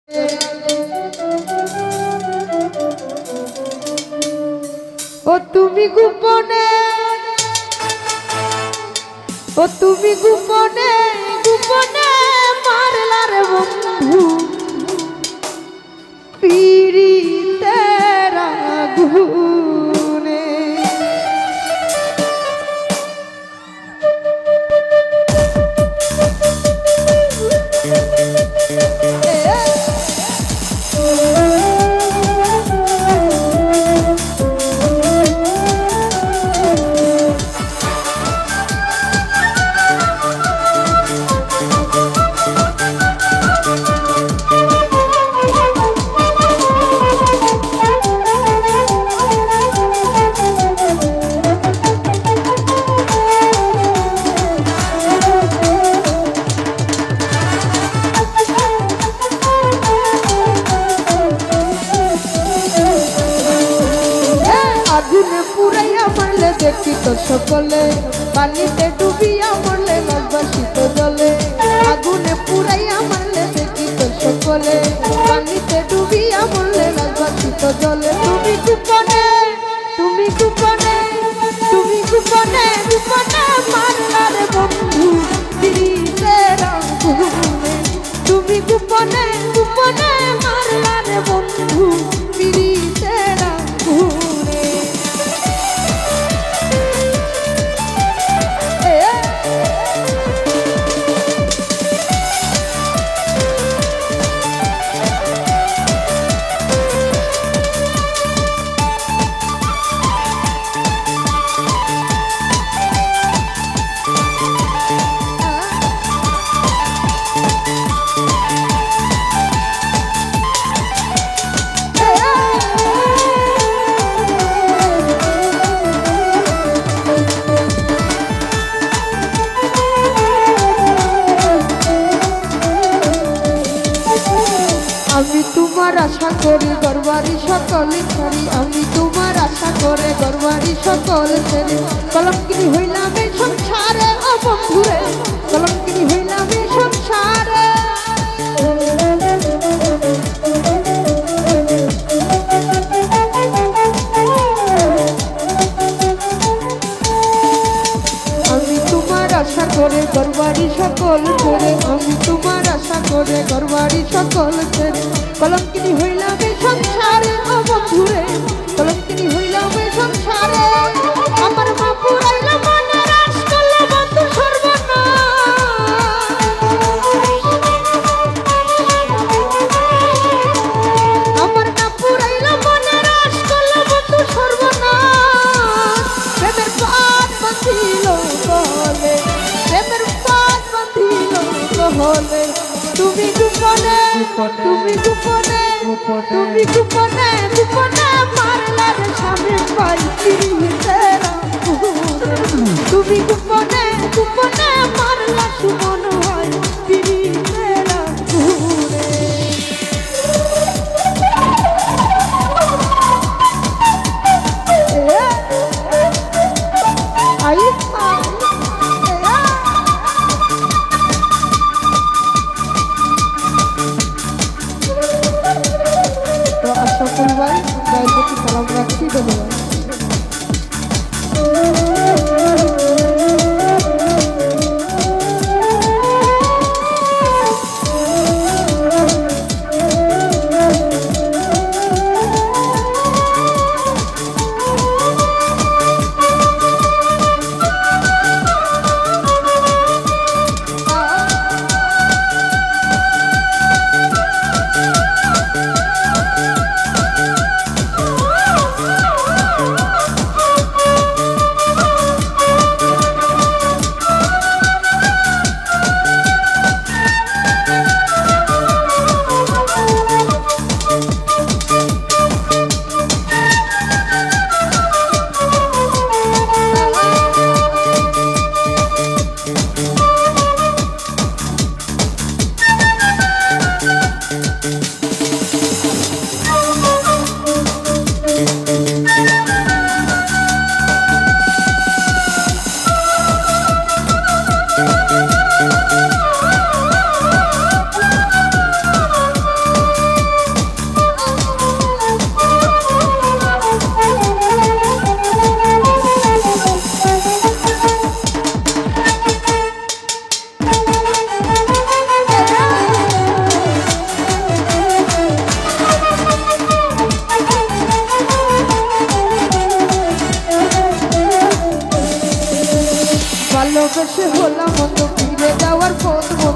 ও তুমি গোপনে, ও তুমি গোপনে গোপনে মারলা রে বন্ধু পীড়িতের আগুনে। আগুনে পুরাইয়া মারলে দেখি তো সকলে, পানিতে ডুবিয়া মরলে নবাসিত জলে। আগুনে পুরাইয়া মারলে দেখি তো সকলে, পানিতে ডুবিয়া মরলে নবাসিত জলে। তুমি গোপনে, তুমি গোপনে, তুমি গোপনে গোপনে মারলা রে বন্ধু পীড়িতের আগুনে। তুমি গোপনে গোপনে মারলা রে বন্ধু পীড়িতের আগুনে। আমি তোমার আশা করি গরবারি সকলে ছাড়ি, আমি তোমার আশা করে গরবারি সকলে ছেড়ে কলঙ্কিনী হইলাম এই সংসারে। ও বন্ধুরে কলঙ্কিনী হইলাম এই সংসারে। আমি তোমার আশা করে গরবারি সকল ছেড়ে, আমি তোমার আশা করে গরবারি সকল ছেড়ে কলঙ্কিনী হইলাম এই সংসারে। ও বন্ধুরে কলঙ্কিনী হইলাম এই সংসারে। আমার মা পুরাইল মনে রাস করল বন্ধু সর্বনাশ। আমার মা পুরাইল মনে রাস করল বন্ধু সর্বনাশ। প্রেমের পাত বাঁধিল গলে, প্রেমের পাত বাঁধিল গলে। তুমি গোপনে, তুমি গোপনে, তুমি গোপনে গোপনে মারলা রে স্বামী পাই পীড়িতের আগুনে। তুমি গোপনে গোপনে মারলা সুমন হয় পীড়িতের আগুনে। তো আশরাফুল ভাই গায়ের প্রতি সালাম রাখছি, ধন্যবাদ।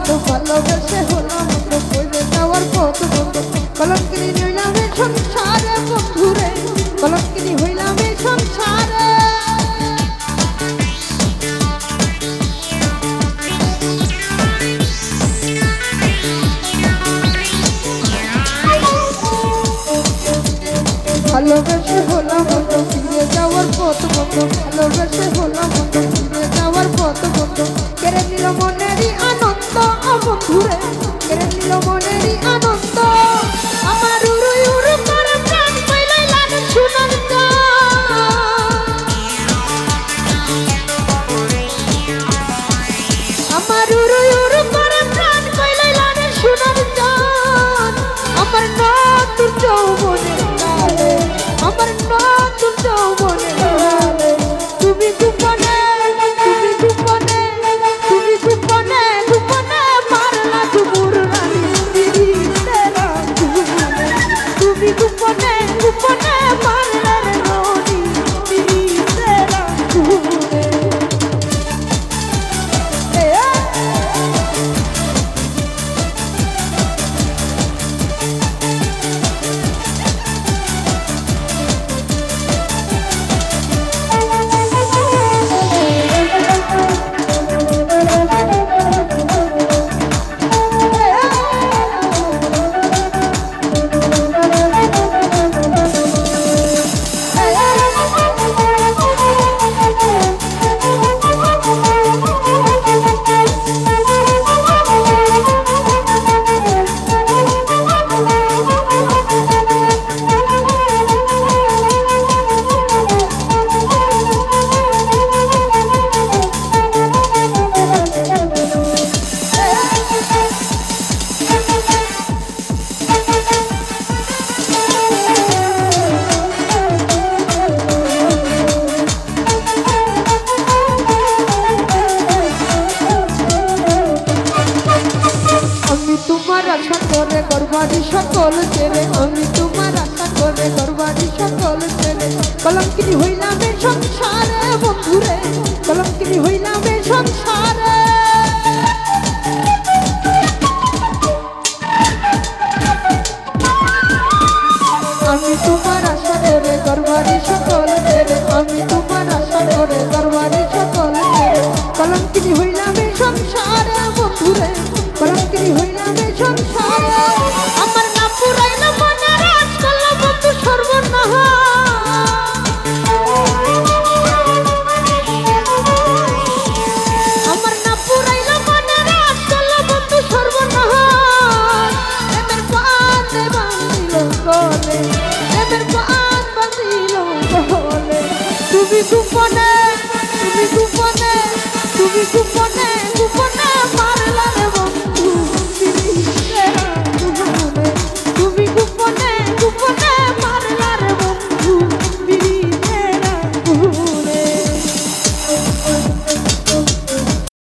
বন্ধু ভালোবেসে হলাম বন্ধ করে যাওয়ার পথ বন্ধ কলঙ্কিনী হইলাম এই সংসারে বন্ধুরে কলঙ্কিনী হইলাম এই সংসারে ভালোবেসে হলাম বন্ধ ফিরে যাওয়ার পথ বন্ধ ভালোবেসে হলাম বন্ধ ফিরে যাওয়ার পথ বন্ধ কেড়ে নিল মনেরই আনন্দ বন্ধুরে কেড়ে নিল মনেরই আনন্দ আমার উড়ু উড়ু করে প্রাণ পাইলাই লাগে সোনার আমার উড়ু উড়ু করে প্রাণ পাইলাই লাগে সোনার জান আমার নতুন যৌবনে আমার নতুন যৌবনে তুমি গোপনে তুমি গোপনে তুমি গোপনে গোপনে মারলা তুমুর রানী তেরা তুমি গোপনে গোপনে মারলা রে রানী তেরা আশা করে গরবাড়ি সকল ছেড়ে আমি তোমার আশা করে গরবাড়ি সকল ছেড়ে কলঙ্কিনী হইলাম এই সংসারে বন্ধুরে কলঙ্কিনী হইলাম এই সংসারে আমি তোমার আশা করে গরবাড়ি সকল ছেড়ে আমি তোমার আশা করে গরবাড়ি সকল ছেড়ে কলঙ্কিনী হইলাম এই সংসারে বন্ধুরে কলঙ্কিনী হইলাম এই সংসারে